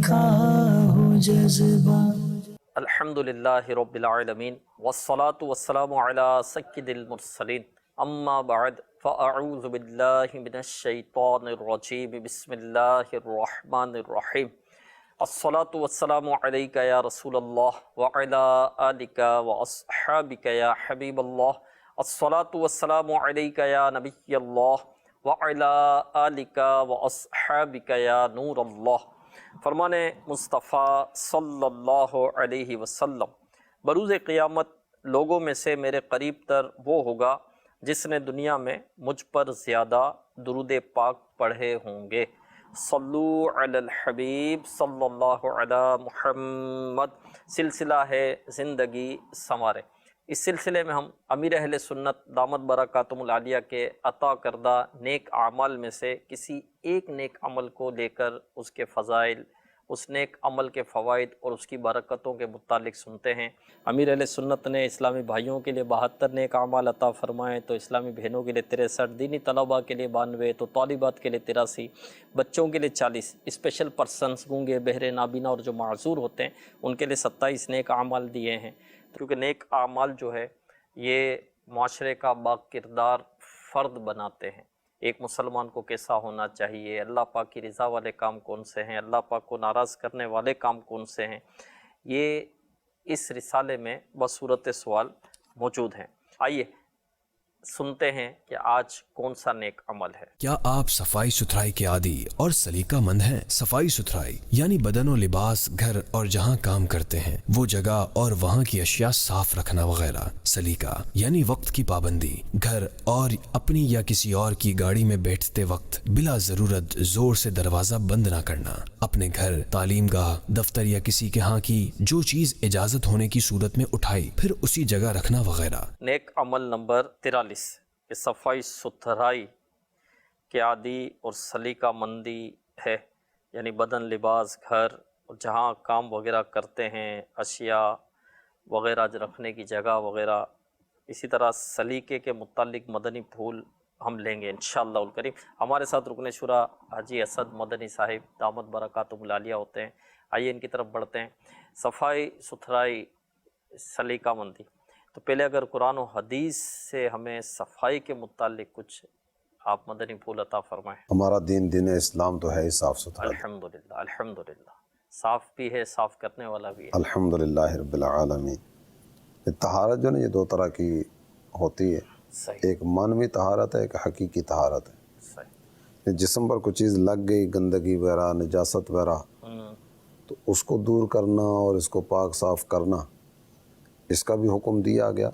लिखा हो जज्बा। अल्हम्दुलिल्लाहि रब्बिल आलमीन वस्सलातु वस्सलामु अला सय्यिदिल मुरसलीन अम्मा बअद फ़अऊज़ु बिल्लाहि मिनश शैतानिर रजीम बिस्मिल्लाहिर रहमानिर रहीम अस्सलातु वस्सलामु अलैका या रसूलल्लाह व अला आलिका व अस्हाबिका या हबीबल्लाह अस्सलातु वस्सलामु अलैका या नबियल्लाह व अला आलिका व अस्हाबिका या नूरल्लाह। फरमाने मुस्तफ़ा सल्लल्लाहु अलैहि वसल्लम, बरूज़ क़ियामत लोगों में से मेरे करीब तर वो होगा जिसने दुनिया में मुझ पर ज़्यादा दुरूद पाक पढ़े होंगे। सल्लू अलल हबीब सल्लल्लाहु अला मुहम्मद। सिलसिला है ज़िंदगी संवारे। इस सिलसिले में हम अमीर अहले सुन्नत दामत बरकातुहुल आलिया के अता करदा नेक आमाल में से किसी एक नेक अमल को लेकर उसके फ़ज़ाइल, उस नेक अमल के फ़वाइद और उसकी बरकतों के मुतालिक सुनते हैं। अमीर अहले सुन्नत ने इस्लामी भाइयों के लिए 72 नेक अमाल अता फ़रमाए, तो इस्लामी बहनों के लिए 63, दीनी तलबा के लिए 92, तो तालिबात के लिए 83, बच्चों के लिए 40, स्पेशल पर्सनस गूंगे बहरे नाबीना और जो माज़ूर होते हैं उनके लिए 27 नेक अमाल दिए हैं। क्योंकि नेक अमाल जो है ये माशरे का बाकिरदार फ़र्द बनाते हैं। एक मुसलमान को कैसा होना चाहिए, अल्लाह पाक की रज़ा वाले काम कौन से हैं, अल्लाह पाक को नाराज़ करने वाले काम कौन से हैं, ये इस रिसाले में बसूरत सवाल मौजूद हैं। आइए सुनते हैं कि आज कौन सा नेक अमल है। क्या आप सफाई सुथराई के आदी और सलीका मंद हैं? सफाई सुथराई यानी बदन और लिबास, घर और जहाँ काम करते हैं वो जगह और वहाँ की अशिया साफ रखना वगैरह। सलीका यानी वक्त की पाबंदी, घर और अपनी या किसी और की गाड़ी में बैठते वक्त बिला जरूरत जोर से दरवाजा बंद ना करना। अपने घर, तालीम गाह, दफ्तर या किसी के यहाँ की जो चीज इजाजत होने की सूरत में उठाई फिर उसी जगह रखना वगैरह। नेक अमल नंबर 43 कि सफाई सुथराई के आदि और सलीका मंदी है, यानी बदन, लिबास, घर और जहाँ काम वगैरह करते हैं, अशिया वगैरह रखने की जगह वगैरह। इसी तरह सलीके के मुतालिक मदनी फूल हम लेंगे इंशाअल्लाह करीम। हमारे साथ रुकने शुरा हाजी असद मदनी साहिब दामत बरकातुहुल आलिया होते हैं। आइए इनकी तरफ बढ़ते हैं। सफाई सुथराई, सलीका मंदी, तो पहले अगर कुरान और हदीस से हमें सफाई के मुतालिक कुछ आप मदनी फूल अता फरमाएं। हमारा दीन इस्लाम तो है ही साफ़ सुथरा। अल्हम्दुलिल्लाह, अल्हम्दुलिल्लाह, साफ़ भी है, साफ़ करने वाला भी है। अल्हम्दुलिल्लाह रब्बिल आलमीन। ये तहारत जो ना ये दो तरह की होती है। सही। एक मानवी तहारत है, एक हकीकी तहारत है। सही। जिस्म पर कुछ चीज़ लग गई, गंदगी वगैरह, नजासत वगैरह, तो उसको दूर करना और इसको पाक साफ़ करना, इसका भी हुक्म दिया गया।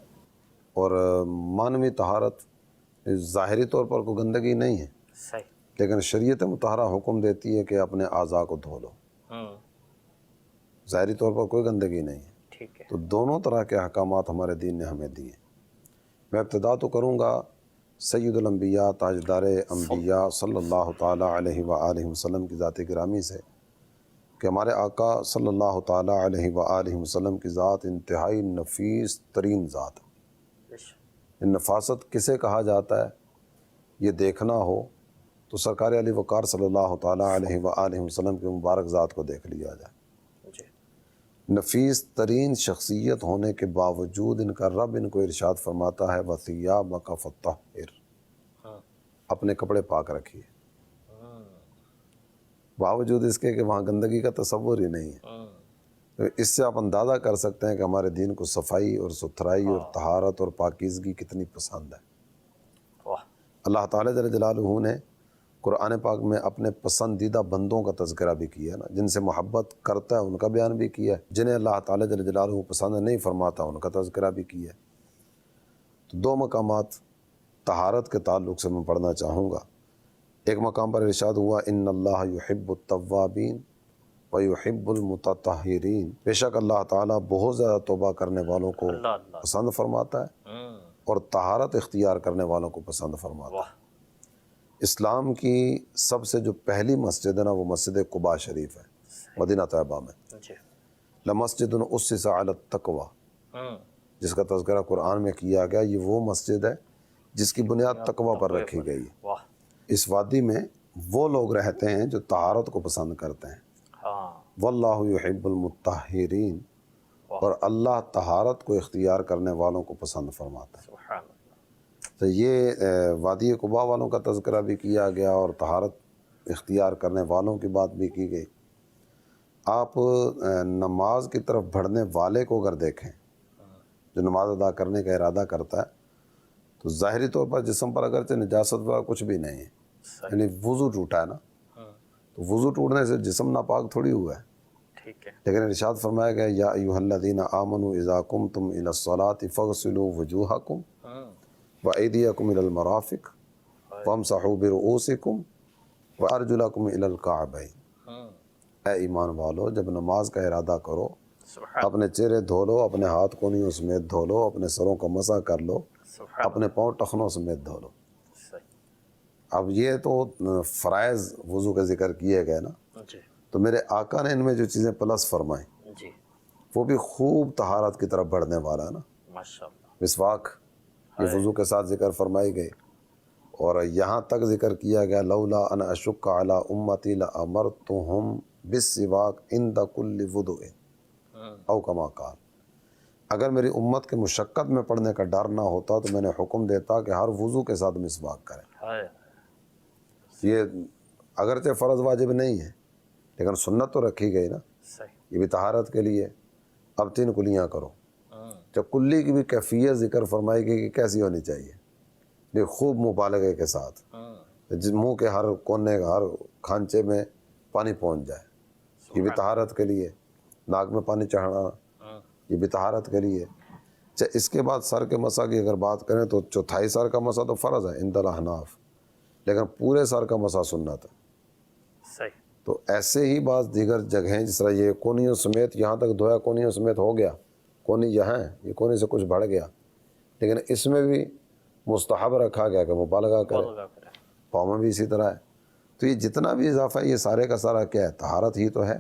और मानवी तहारत ज़ाहिरी तौर पर कोई गंदगी नहीं है, सही, लेकिन शरीयत मुतहरा हुक्म देती है कि अपने आज़ा को धो लो। ज़ाहिरी तौर पर कोई गंदगी नहीं है। ठीक है। तो दोनों तरह के अहकामात हमारे दीन ने हमें दिए। मैं इब्तिदा तो करूँगा सय्यदुल अंबिया ताजदार अंबिया सल्लल्लाहु ताला अलैहि व आलिहि वसल्लम की ज़ात गिरामी से कि हमारे आका सल्लल्लाहु ताला अलैहि व आलिहि वसल्लम की ज़ात इंतहाई नफीस तरीन ज़ात है। नफासत किसे कहा जाता है ये देखना हो तो सरकार अली वक़ार सल्लल्लाहु ताला अलैहि व आलिहि वसल्लम की मुबारक ज़ात को देख लिया जाए। नफीस तरीन शख्सियत होने के बावजूद इनका रब इनको इरशाद फरमाता है वसियाबका फत्तहिर, अपने कपड़े पाक रखिए। बावजूद इसके कि वहाँ गंदगी का तसव्वुर ही नहीं है। तो इससे आप अंदाज़ा कर सकते हैं कि हमारे दीन को सफाई और सुथराई और तहारत और पाकीज़गी कितनी पसंद है। अल्लाह ताला जल्ल जलालुहू ने कुरान पाक में अपने पसंदीदा बंदों का तज़किरा भी किया है ना, जिनसे मोहब्बत करता है उनका बयान भी किया है, जिन्हें अल्लाह ताला जल्ल जलालुहू पसंद नहीं फरमाता उनका तज़किरा भी किया है। तो दो मकामात तहारत के ताल्लुक़ से मैं पढ़ना चाहूँगा। एक मकाम पर इरशाद हुआ इन्नल्लाह युहिब्बुत तव्वाबीन व युहिब्बुल मुतत्तहिरीन, बेशक अल्लाह ताला बहुत ज़्यादा तौबा करने वालों को पसंद फरमाता है और तहारत इख्तियार करने वालों को पसंद फरमाता है। इस्लाम की सबसे जो पहली मस्जिद है ना वो मस्जिद कुबा शरीफ है मदीना तैयबा में। लमस्जिदुन उस्सिसा अला तक़वा, जिसका तज़किरा कुरान में किया गया, ये वो मस्जिद है जिसकी बुनियाद तक़वा पर रखी गई है। इस वादी में वो लोग रहते हैं जो तहारत को पसंद करते हैं। واللہ یحب المطہرین، اور اللہ طہارت کو اختیار کرنے والوں کو پسند فرماتا ہے۔ سبحان اللہ۔ تو یہ وادی قباء والوں کا تذکرہ بھی کیا گیا اور طہارت اختیار کرنے والوں کی بات بھی کی گئی۔ آپ نماز کی طرف بڑھنے والے کو اگر دیکھیں، جو نماز ادا کرنے کا ارادہ کرتا ہے، تو ظاہری طور پر جسم پر اگرچہ نجاست وغیرہ کچھ بھی نہیں ہے، یعنی وضو ٹوٹا ہے نا، تو وضو ٹوٹنے سے جسم ناپاک تھوڑی ہوا ہے، ٹھیک ہے۔ لیکن ارشاد فرمایا گیا یا ایھا الذین آمنوا اذا قمتم الی الصلاۃ فاغسلوا وجوہکم وایدیکم الی المرافق وامسحوا برؤوسکم وارجلکم الی الکعبین۔ اے ایمان والو، جب نماز کا ارادہ کرو، سبحان اپنے چہرے دھو لو، اپنے ہاتھ کونیوں سمیت دھو لو، اپنے سروں کا مسح کر لو، سبحان اپنے پاؤں ٹخنوں سمیت دھو لو۔ صحیح۔ اب یہ تو فرائض وضو کا ذکر کیے گئے نا، جی تو میرے آقا نے ان میں جو چیزیں پلس فرمائیں جی، وہ بھی خوب طہارت کی طرف بڑھنے والا ہے نا۔ ماشاء اللہ۔ مسواک یہ وضو کے ساتھ ذکر فرمائی گئی، اور یہاں تک ذکر کیا گیا لولا ان اشق علی امتی لامرتہم بالسواک عند کل وضوء او کما قال، اگر میری امت کے مشقت میں پڑنے کا ڈر نہ ہوتا تو میں نے حکم دیتا کہ ہر وضو کے ساتھ مسواک کریں۔ ہائے، یہ اگرچہ فرض واجب نہیں ہے لیکن سنت تو رکھی گئی نا، صحیح۔ یہ بھی طہارت کے لیے۔ اب 3 کلیاں کرو، جب کلی کی بھی کیفیت ذکر فرمائی گئی کہ کیسی ہونی چاہیے، یہ خوب مبالغے کے ساتھ، منہ کے ہر کونے ہر کھانچے میں پانی پہنچ جائے، یہ بھی طہارت کے لیے۔ ناک میں پانی چڑھانا یہ بھی طہارت کے لیے۔ اچھا، اس کے بعد سر کے مسح کی اگر بات کریں تو چوتھائی سر کا مسح تو فرض ہے عند الاحناف، لیکن پورے سر کا مسح سنت ہے۔ صحیح۔ تو ایسے ہی بعض دیگر جگہیں جس طرح یہ کونیوں سمیت یہاں تک دھویا، کونیوں سمیت ہو گیا، کونی یہاں ہے، یہ کونی سے کچھ بڑھ گیا، لیکن اس میں بھی مستحب رکھا گیا کہ مبالغہ کرے، پاؤں میں بھی اسی طرح ہے۔ تو یہ جتنا بھی اضافہ ہے یہ سارے کا سارا کیا ہے؟ طہارت ہی تو ہے۔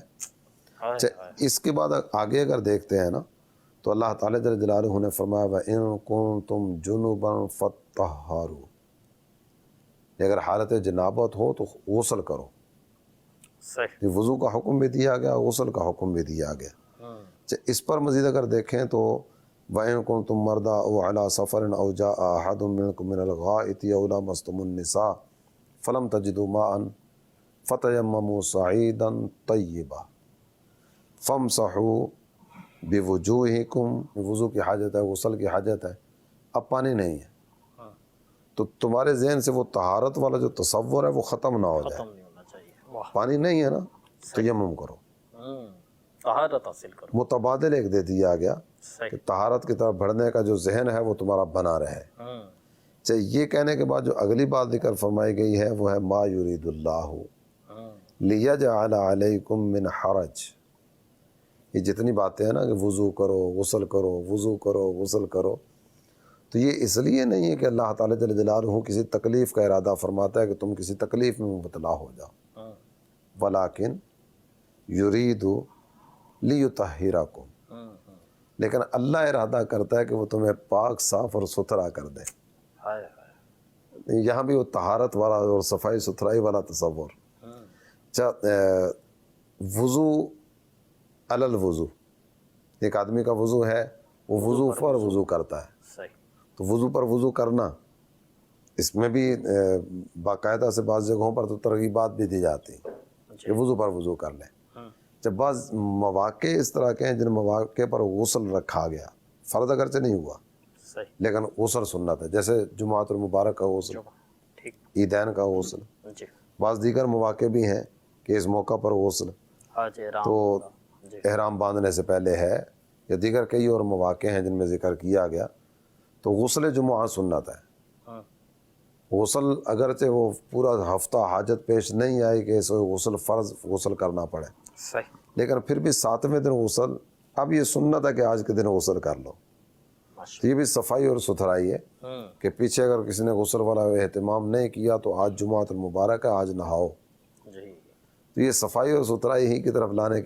اچھا، اس کے بعد آگے اگر دیکھتے ہیں نا تو اللہ تعالیٰ جل جلالہ نے فرمایا وَإِن كُنتُمْ جُنُبًا فَطَّهَّرُوا، اگر حالت جنابت ہو تو غسل کرو۔ صحیح۔ یہ وضو کا حکم بھی دیا گیا، غسل کا حکم بھی دیا گیا۔ اچھا، اس پر مزید اگر دیکھیں تو وَإِن كُنتُم مَرْضَىٰ أَوْ عَلَىٰ سَفَرٍ أَوْ جَاءَ أَحَدٌ مِّنكُم مِّنَ الْغَائِطِ أَوْ لَامَسْتُمُ النِّسَاءَ فَلَمْ تَجِدُوا مَاءً فَتَيَمَّمُوا صَعِيدًا طَيِّبًا فَامْسَحُوا بِوُجُوهِكُمْ، وضو کی حاجت ہے، غسل کی حاجت ہے، اب پانی نہیں ہے تو تمہارے ذہن سے وہ طہارت والا جو تصور ہے وہ ختم نہ ہو جائے۔ ختم نہیں ہونا چاہیے۔ واہ، پانی نہیں ہے نا، تیمم کرو۔ طہارت حاصل کرو۔ متبادل ایک دے دیا گیا کہ صحیح۔ طہارت کی طرف بڑھنے کا جو ذہن ہے وہ تمہارا بنا رہے۔ اچھا، یہ کہنے کے بعد جو اگلی بات ذکر فرمائی گئی ہے وہ ہے ما یرید اللہ لیجعل علیکم من حرج۔ یہ جتنی باتیں ہیں نا کہ وضو کرو، غسل کرو، وضو کرو، غسل کرو، تو یہ اس لیے نہیں ہے کہ اللہ تعالیٰ جل جلالہ کسی تکلیف کا ارادہ فرماتا ہے کہ تم کسی تکلیف میں مبتلا ہو جاؤ، ولیکن یرید لیطہرکم، لیکن اللہ ارادہ کرتا ہے کہ وہ تمہیں پاک، صاف اور ستھرا کر دے۔ ہائے ہائے۔ یہاں بھی وہ طہارت والا اور صفائی ستھرائی والا تصور۔ اچھا، وضو علی الوضو، ایک آدمی کا وضو ہے، وہ وضو پر وضو کرتا ہے، صحیح۔ تو وضو پر وضو کرنا، اس میں بھی باقاعدہ سے بعض جگہوں پر تو ترغیبات بھی دی جاتی ہیں کہ وضو پر وضو کر لیں۔ جب بعض مواقع اس طرح کے ہیں جن مواقع پر غسل رکھا گیا، فرض اگرچہ نہیں ہوا صحیح۔ لیکن غسل سنت ہے، جیسے جمعۃ المبارک کا غسل، ٹھیک۔ عیدین کا غسل، جی۔ بعض دیگر مواقع بھی ہیں کہ اس موقع پر غسل حاج احرام۔ تو جی۔ احرام باندھنے سے پہلے ہے، یا دیگر کئی اور مواقع ہیں جن میں ذکر کیا گیا، تو غسل جمعہ سنت ہے۔ غسل اگرچہ وہ پورا ہفتہ حاجت پیش نہیں آئی کہ اسے غسل فرض غسل کرنا پڑے، صحیح۔ لیکن پھر بھی 7ویں دن غسل، اب یہ سنت ہے کہ آج کے دن غسل کر لو۔ تو یہ بھی صفائی اور ستھرائی ہے کہ پیچھے اگر کسی نے غسل والا اہتمام نہیں کیا تو آج جمعۃ المبارک ہے، آج نہاؤ۔ جی۔ تو یہ صفائی اور ستھرائی ہی کی طرف لانے کے